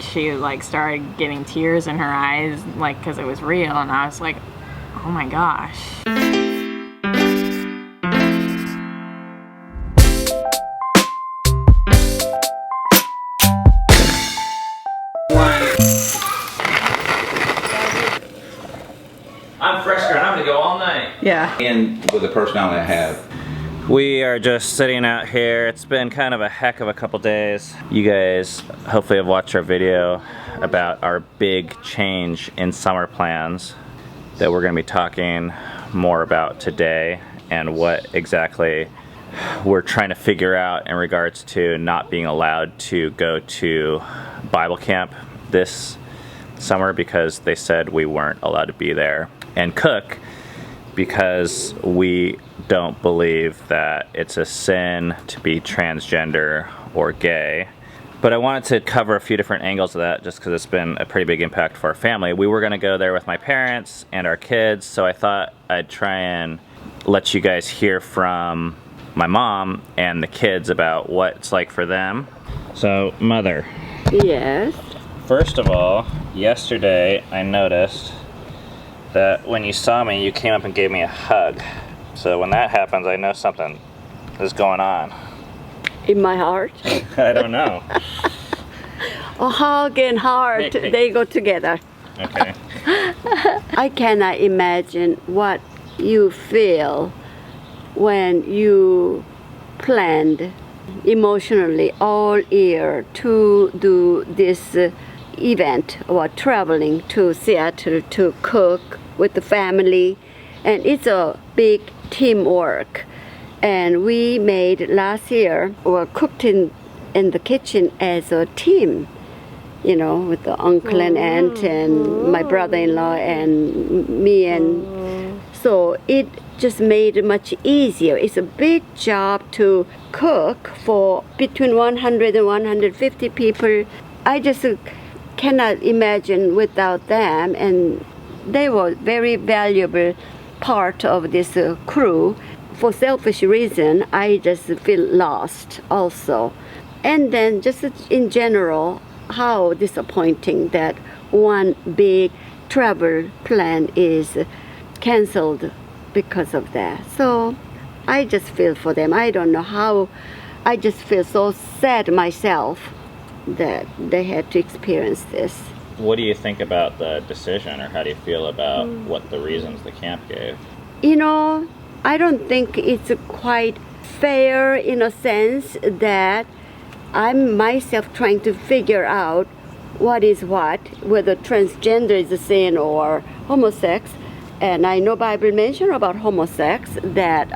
she like started getting tears in her eyes, like, because it was real, and I was like, oh my gosh. I'm fresh girl, I'm gonna go all night. Yeah. And with the personality I have. We are just sitting out here. It's been kind of a heck of a couple days. You guys hopefully have watched our video about our big change in summer plans that we're gonna be talking more about today, and what exactly we're trying to figure out in regards to not being allowed to go to Bible camp this summer because they said we weren't allowed to be there and cook, because we don't believe that it's a sin to be transgender or gay. But I wanted to cover a few different angles of that just because it's been a pretty big impact for our family. We were gonna go there with my parents and our kids, so I thought I'd try and let you guys hear from my mom and the kids about what it's like for them. So, Mother. Yes. First of all, yesterday I noticed that when you saw me, you came up and gave me a hug. So when that happens, I know something is going on. In my heart? I don't know. A hug and heart, Hey. they go together. Okay. I cannot imagine what you feel when you planned emotionally all year to do this event or traveling to Seattle to cook with the family, and it's a big teamwork. And we made last year or cooked in the kitchen as a team, you know, with the uncle and aunt and my brother-in-law and me, and so it just made it much easier. It's a big job to cook for between 100 and 150 people. I just cannot imagine without them, and they were very valuable part of this crew. For selfish reason, I just feel lost also. And then just in general, how disappointing that one big travel plan is canceled because of that. So I just feel for them. I don't know how. I just feel so sad myself that they had to experience this. What do you think about the decision, or how do you feel about what the reasons the camp gave? You know, I don't think it's quite fair in a sense that I'm myself trying to figure out what is what, whether transgender is a sin or homosex. And I know Bible mention about homosex that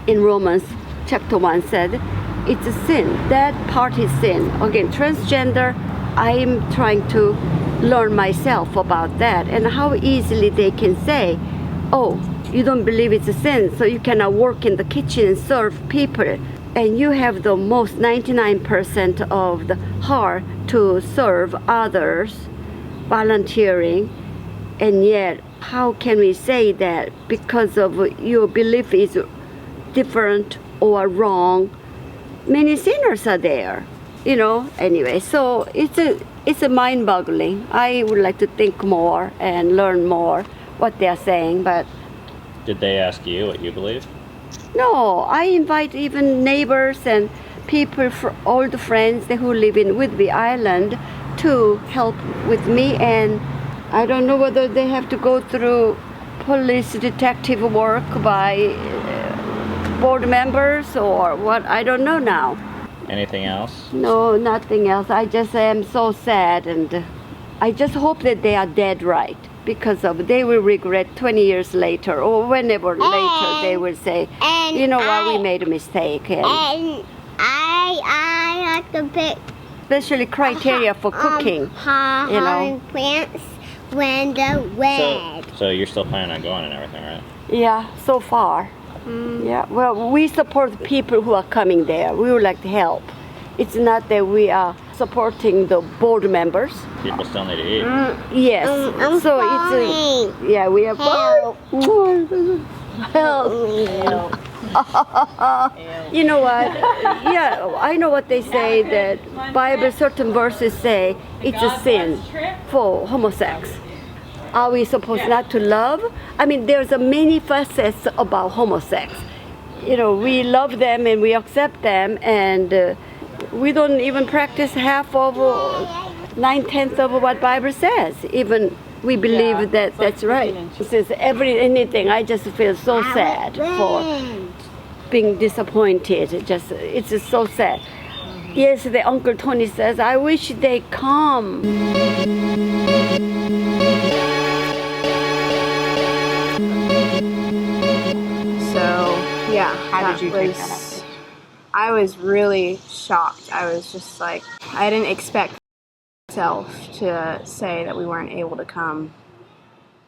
in Romans chapter 1 said it's a sin. That part is sin. Again, transgender, I'm trying to learn myself about that and how easily they can say, oh, you don't believe it's a sin, so you cannot work in the kitchen and serve people. And you have the most 99% of the heart to serve others, volunteering, and yet how can we say that because of your belief is different or wrong? Many sinners are there, you know. Anyway, so it's a mind-boggling. I would like to think more and learn more what they are saying, but Did they ask you what you believe? no, I invite even neighbors and people, old friends who live in Whidbey Island to help with me, and I don't know whether they have to go through police detective work by board members or what. I don't know now. Anything else? No, nothing else. I just am so sad, and I just hope that they are dead right, because of they will regret 20 years later or whenever later they will say, you know what, we made a mistake. And I have to pick especially criteria for cooking, you know. plants when the red. So you're still planning on going and everything, right? Yeah, so far. Yeah, well, we support people who are coming there. We would like to help. It's not that we are supporting the board members. People still need to eat. Yes. I'm so falling. it's yeah, we are Help. Help. You know what? Yeah, I know what they say, that Bible certain verses say it's a sin for homosex. Are we supposed not to love? I mean, there's a many facets about homosex. You know, we love them and we accept them, and we don't even practice half of 9/10 of what Bible says. Even we believe that that's right. This is anything. I just feel so sad for being disappointed. It's just so sad. Yesterday, Uncle Tony says, "I wish they come." So yeah, How did you take that up? I was really shocked. I was just like, I didn't expect myself to say that we weren't able to come.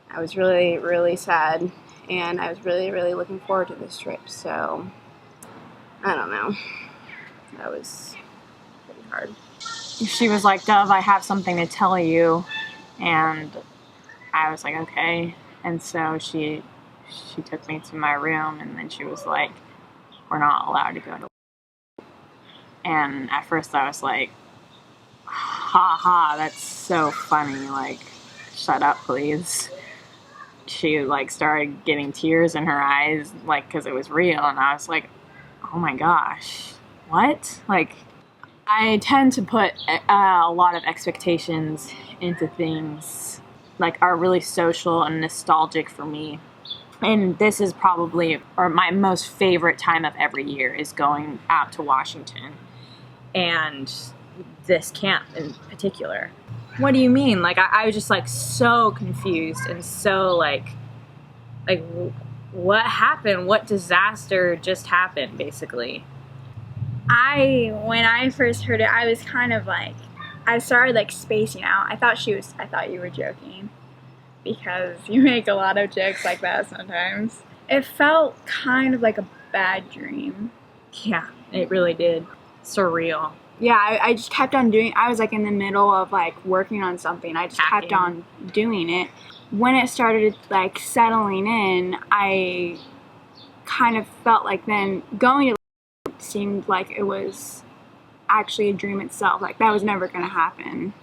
I was really, really sad, and I was really, really looking forward to this trip. So I don't know. That was pretty hard. She was like, Dove, I have something to tell you. And I was like, okay. And so she took me to my room, and then she was like, we're not allowed to go to. And at first I was like, ha ha, that's so funny. Like, shut up, please. She like started getting tears in her eyes, like, because it was real. And I was like, oh my gosh, what? Like, I tend to put a lot of expectations into things, like, are really social and nostalgic for me. And this is probably, or my most favorite time of every year is going out to Washington. And this camp in particular. What do you mean? Like, I was just like so confused and so like what happened? What disaster just happened, basically? When I first heard it, I was kind of like, I started like spacing out. I thought you were joking, because you make a lot of jokes like that sometimes. It felt kind of like a bad dream. Yeah, it really did. Surreal. Yeah, I just kept on doing, I was like in the middle of like working on something. I just kept on doing it. When it started like settling in, I kind of felt like then going to seemed like it was actually a dream itself. Like, that was never going to happen.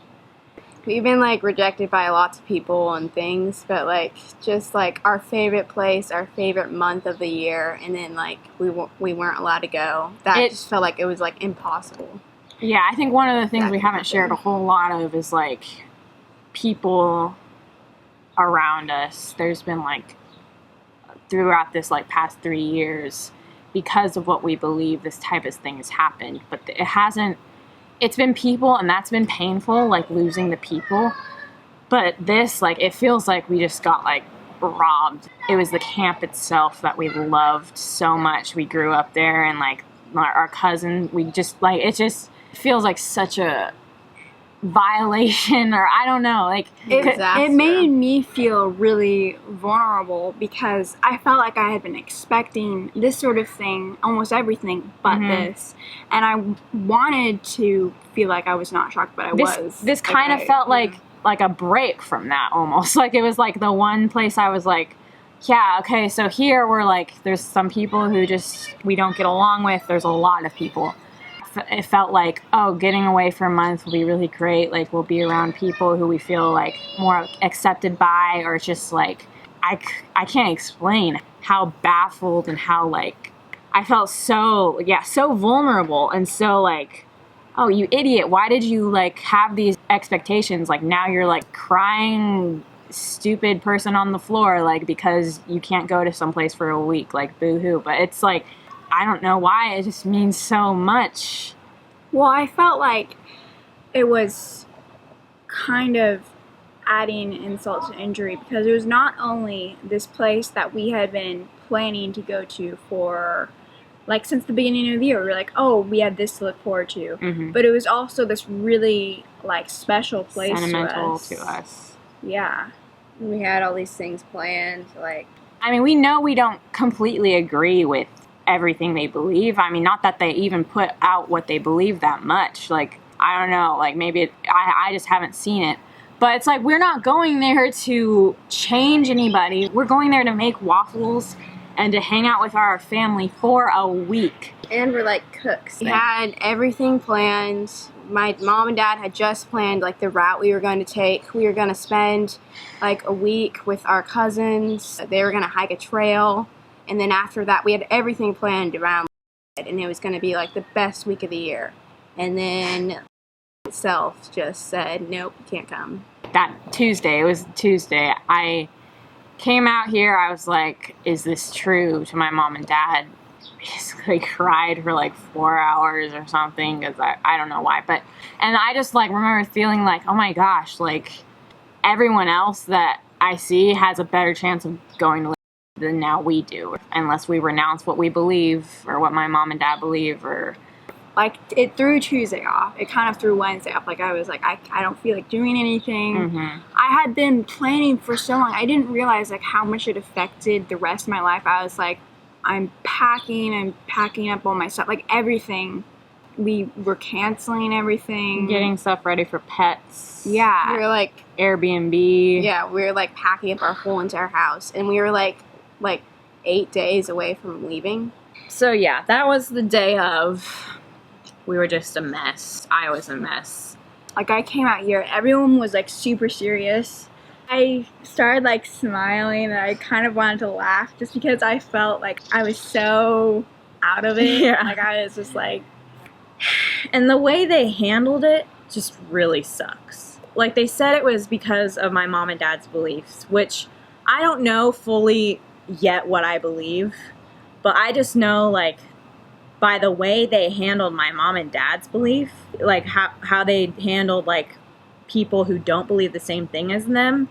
We've been like rejected by lots of people and things, but like just like our favorite place, our favorite month of the year, and then like we weren't allowed to go. That just felt like it was like impossible. Yeah, I think one of the things we haven't shared a whole lot of is like people around us. There's been like throughout this like past 3 years, because of what we believe, this type of thing has happened, but it hasn't. It's been people, and that's been painful, like losing the people. But this, like, it feels like we just got like robbed. It was the camp itself that we loved so much. We grew up there, and like our cousin, we just like, it just feels like such a violation, or I don't know, like it made me feel really vulnerable, because I felt like I had been expecting this sort of thing, almost everything but this, and I wanted to feel like I was not shocked, but I was. This kind of felt like a break from that, almost. Like, it was like the one place I was like, yeah, okay, so here we're like, there's some people who just we don't get along with. There's a lot of people. It felt like, oh, getting away for a month will be really great. Like, we'll be around people who we feel like more accepted by, or just like, I can't explain how baffled and how like, I felt so vulnerable, and so like, oh, you idiot, why did you like have these expectations? Like, now you're like crying, stupid person on the floor, like, because you can't go to someplace for a week, like, boo-hoo. But it's like, I don't know why, it just means so much. Well, I felt like it was kind of adding insult to injury, because it was not only this place that we had been planning to go to for, like, since the beginning of the year. We were like, oh, we had this to look forward to. But it was also this really, like, special place Sentimental to us. Yeah. We had all these things planned, like... I mean, we know we don't completely agree with everything they believe. I mean, not that they even put out what they believe that much. Like, I don't know, like, maybe I just haven't seen it. But it's like, we're not going there to change anybody. We're going there to make waffles and to hang out with our family for a week. And we're like cooks. We had everything planned. My mom and dad had just planned like the route we were going to take. We were going to spend like a week with our cousins. They were going to hike a trail. And then after that, we had everything planned around it. And it was going to be like the best week of the year. And then itself just said, nope, you can't come. That Tuesday, it was Tuesday, I came out here. I was like, is this true, to my mom and dad? Basically cried for like 4 hours or something, because I don't know why, but and I just like remember feeling like, oh my gosh, like everyone else that I see has a better chance of going to than now we do, unless we renounce what we believe or what my mom and dad believe. Or like it threw Tuesday off. It kind of threw Wednesday off. Like I was like, I don't feel like doing anything. I had been planning for so long. I didn't realize like how much it affected the rest of my life. I was like, I'm packing up all my stuff, like everything. We were canceling everything. Getting stuff ready for pets. Yeah. We were like, Airbnb. yeah, we were like packing up our whole entire house. And we were like 8 days away from leaving. So yeah, that was the day of. We were just a mess. I was a mess. Like I came out here, everyone was like super serious. I started like smiling and I kind of wanted to laugh just because I felt like I was so out of it. Yeah. Like I was just like, And the way they handled it just really sucks. Like they said it was because of my mom and dad's beliefs, which I don't know fully yet what I believe, but I just know like by the way they handled my mom and dad's belief, like how they handled like people who don't believe the same thing as them.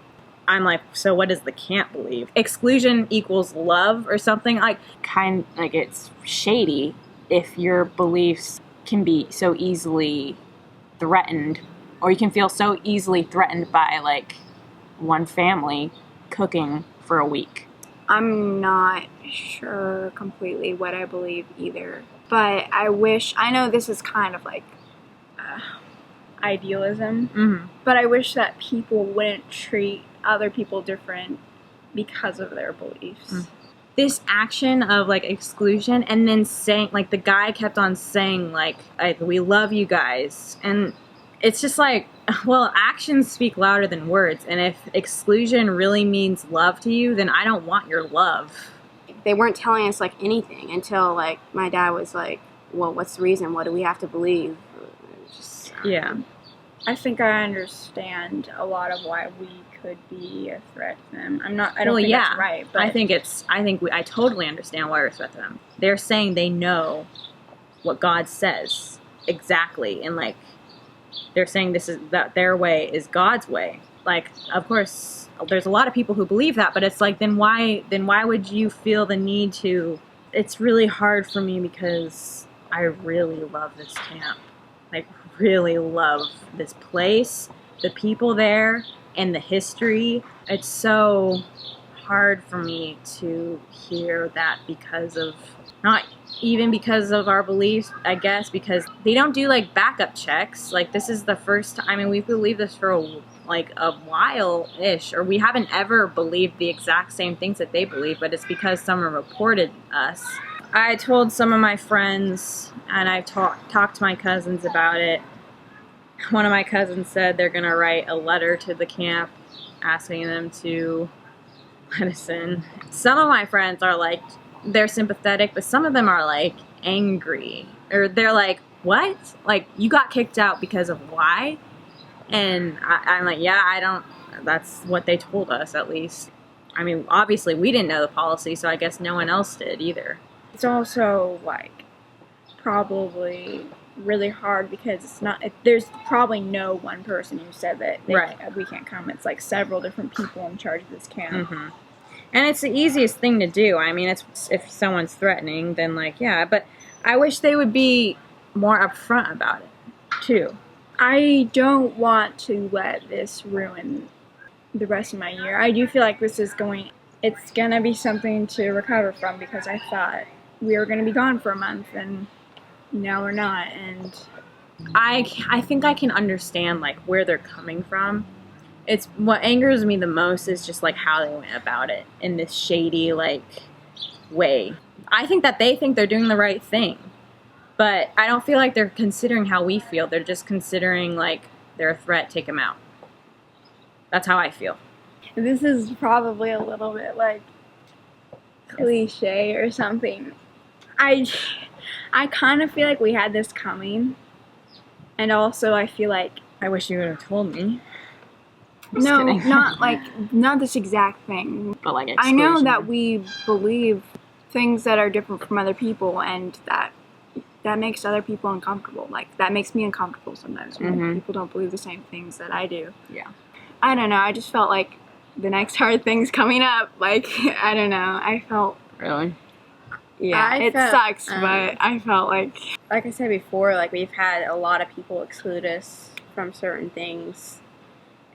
I'm like, so what does the camp believe? Exclusion equals love or something? Like it's shady if your beliefs can be so easily threatened, or you can feel so easily threatened by like one family cooking for a week. I'm not sure completely what I believe either. But I know this is kind of like idealism, but I wish that people wouldn't treat other people different because of their beliefs. This action of like exclusion, and then saying like the guy kept on saying like we love you guys, and it's just like, well, actions speak louder than words, and if exclusion really means love to you, then I don't want your love. They weren't telling us like anything until like my dad was like, well, what's the reason? What do we have to believe? Just, Yeah. I think I understand a lot of why we could be a threat to them. I don't think that's right, but I totally understand why we're a threat to them. They're saying they know what God says exactly, and like they're saying that their way is God's way. Like, of course, there's a lot of people who believe that, but it's like, then why would you feel the need to? It's really hard for me because I really love this camp. Like, really love this place, the people there, and the history. It's so hard for me to hear that because of, not even because of our beliefs, I guess, because they don't do like backup checks. Like, this is the first time, I mean, we've believed this for a while-ish, or we haven't ever believed the exact same things that they believe, but it's because someone reported us. I told some of my friends, and I've talked to my cousins about it. One of my cousins said they're going to write a letter to the camp asking them to let us in. Some of my friends are like, they're sympathetic, but some of them are like angry. Or they're like, what? Like, you got kicked out because of why? And I'm like, yeah, that's what they told us, at least. I mean, obviously we didn't know the policy, so I guess no one else did either. it's also like probably really hard because there's probably no one person who said that we can't come. It's like several different people in charge of this camp. Mm-hmm. And it's the easiest thing to do. I mean, if someone's threatening, then like, yeah, but I wish they would be more upfront about it too. I don't want to let this ruin the rest of my year. I do feel like it's gonna be something to recover from, because I thought we were gonna be gone for a month and now we're not. And I think I can understand like where they're coming from. It's what angers me the most is just like how they went about it in this shady, like, way. I think that they think they're doing the right thing, but I don't feel like they're considering how we feel. They're just considering like they're a threat, take them out. That's how I feel. This is probably a little bit like cliche or something. I kind of feel like we had this coming, and also I feel like I wish you would have told me. no, kidding. not this exact thing. But like I know exclusion. that we believe things that are different from other people, and that makes other people uncomfortable. Like that makes me uncomfortable sometimes when people don't believe the same things that I do. Yeah. I don't know. I just felt like the next hard thing's coming up. Like I don't know. I felt Really? yeah. It sucks, but I felt like I said before, like we've had a lot of people exclude us from certain things,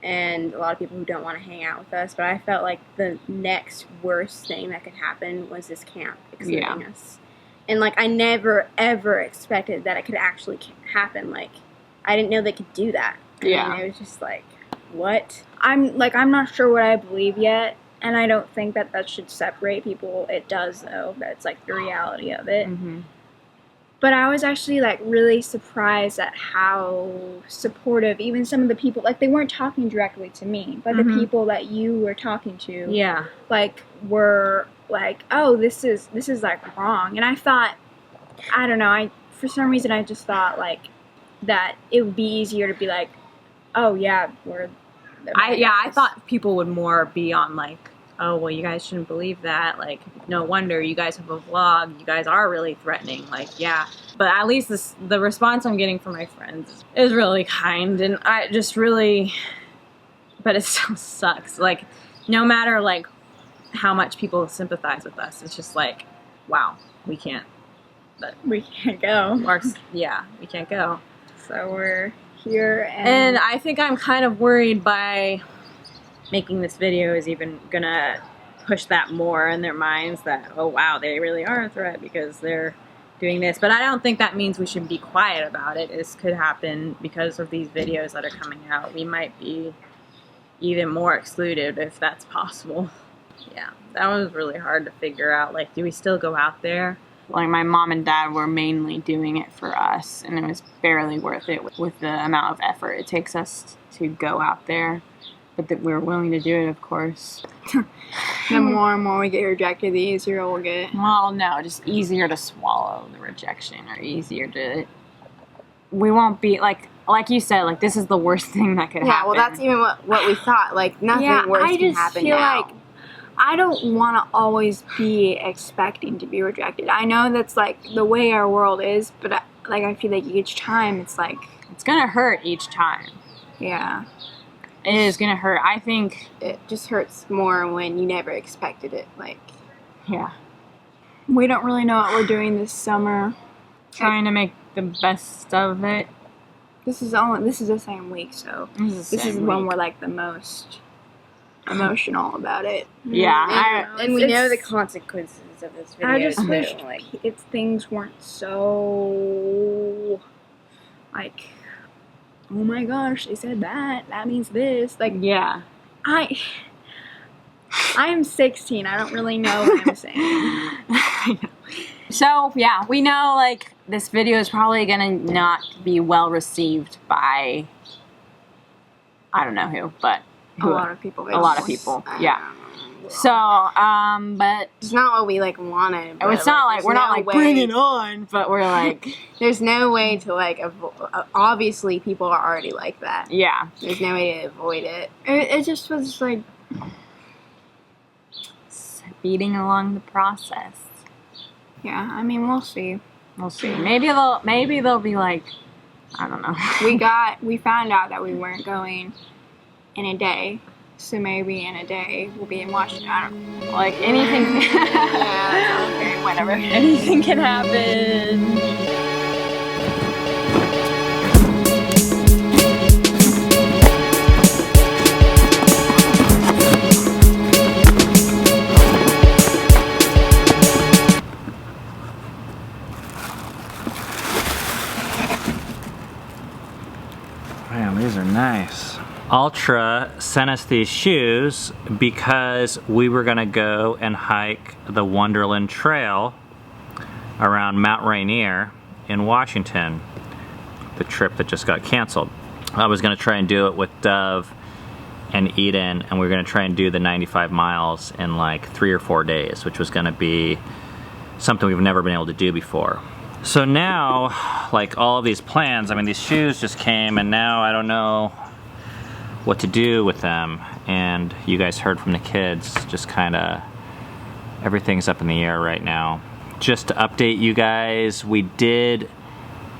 and a lot of people who don't want to hang out with us. But I felt like the next worst thing that could happen was this camp excluding us. And like I never ever expected that it could actually happen. Like I didn't know they could do that. Yeah. It was just like, what? I'm not sure what I believe yet, and I don't think that should separate people. It does though. That's like the reality of it. But I was actually like really surprised at how supportive even some of the people, like they weren't talking directly to me, but the people that you were talking to, Yeah. like were like, oh, this is like wrong. And I thought, I don't know, for some reason I just thought like that it would be easier to be like, oh yeah, I thought people would more be on like, oh well, you guys shouldn't believe that. Like, no wonder you guys have a vlog. You guys are really threatening. Like, yeah. But at least the response I'm getting from my friends is really kind, and I just really. But it still sucks. Like, no matter like how much people sympathize with us, it's just like, wow, we can't. But we can't go. Yeah, we can't go. So we're here, And I think I'm kind of worried by making this video is even gonna push that more in their minds that, oh wow, they really are a threat because they're doing this. But I don't think that means we should be quiet about it. This could happen because of these videos that are coming out. We might be even more excluded if that's possible. Yeah, that was really hard to figure out. Like, do we still go out there? Like, my mom and dad were mainly doing it for us, and it was barely worth it with the amount of effort it takes us to go out there. But that we were willing to do it, of course. The more and more we get rejected, the easier we'll get. Well, no, just easier to swallow the rejection, or easier to. We won't be like you said. Like, this is the worst thing that could happen. Yeah, well, that's even what we thought. Like nothing worse can happen feel now. like I don't want to always be expecting to be rejected. I know that's like the way our world is, but I feel like each time it's like it's gonna hurt each time. Yeah. It is gonna hurt. I think it just hurts more when you never expected it. Like, yeah, we don't really know what we're doing this summer. trying to make the best of it. This is the same week, so this is when we're like the most emotional about it. Yeah, and we know the consequences of this video. I just too. wish if things weren't so like, oh my gosh, they said that means this. Like, yeah. I am 16. I don't really know what I'm saying. So, yeah, we know, like, this video is probably gonna not be well received by, I don't know who, but A lot of people. A lot of people, yeah. So, but it's not what we like wanted. it's not like we're not like bring it on, but we're like, there's no way to like obviously people are already like that. yeah. There's no way to avoid it. It just was like Speeding along the process. yeah. I mean, we'll see. We'll see. Maybe they'll be like, I don't know. We found out that we weren't going in a day. So maybe in a day we'll be in Washington. I don't know. Like anything. Yeah, okay, whatever. Anything can happen. Man, these are nice. Ultra sent us these shoes because we were gonna go and hike the Wonderland Trail around Mount Rainier in Washington, the trip that just got canceled. I was gonna try and do it with Dove and Eden, and we were gonna try and do the 95 miles in like 3 or 4 days, which was gonna be something we've never been able to do before. So now, like all of these plans, I mean, these shoes just came, and now I don't know what to do with them. And you guys heard from the kids, just kinda, everything's up in the air right now. Just to update you guys, we did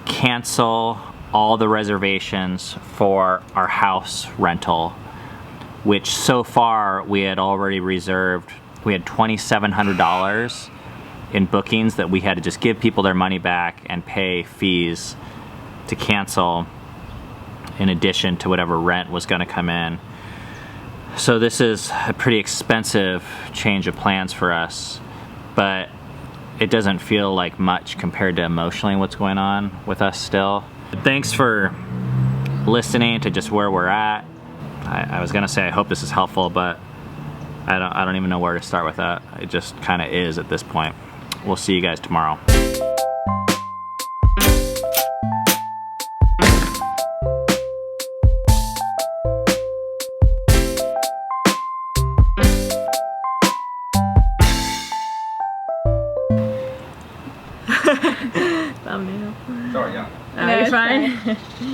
cancel all the reservations for our house rental, which so far we had already reserved. We had $2,700 in bookings that we had to just give people their money back and pay fees to cancel, in addition to whatever rent was gonna come in. So this is a pretty expensive change of plans for us, but it doesn't feel like much compared to emotionally what's going on with us still. Thanks for listening to just where we're at. I was gonna say I hope this is helpful, but I don't even know where to start with that. It just kind of is at this point. We'll see you guys tomorrow. Thumbnail. Sorry, y'all. No, you're fine.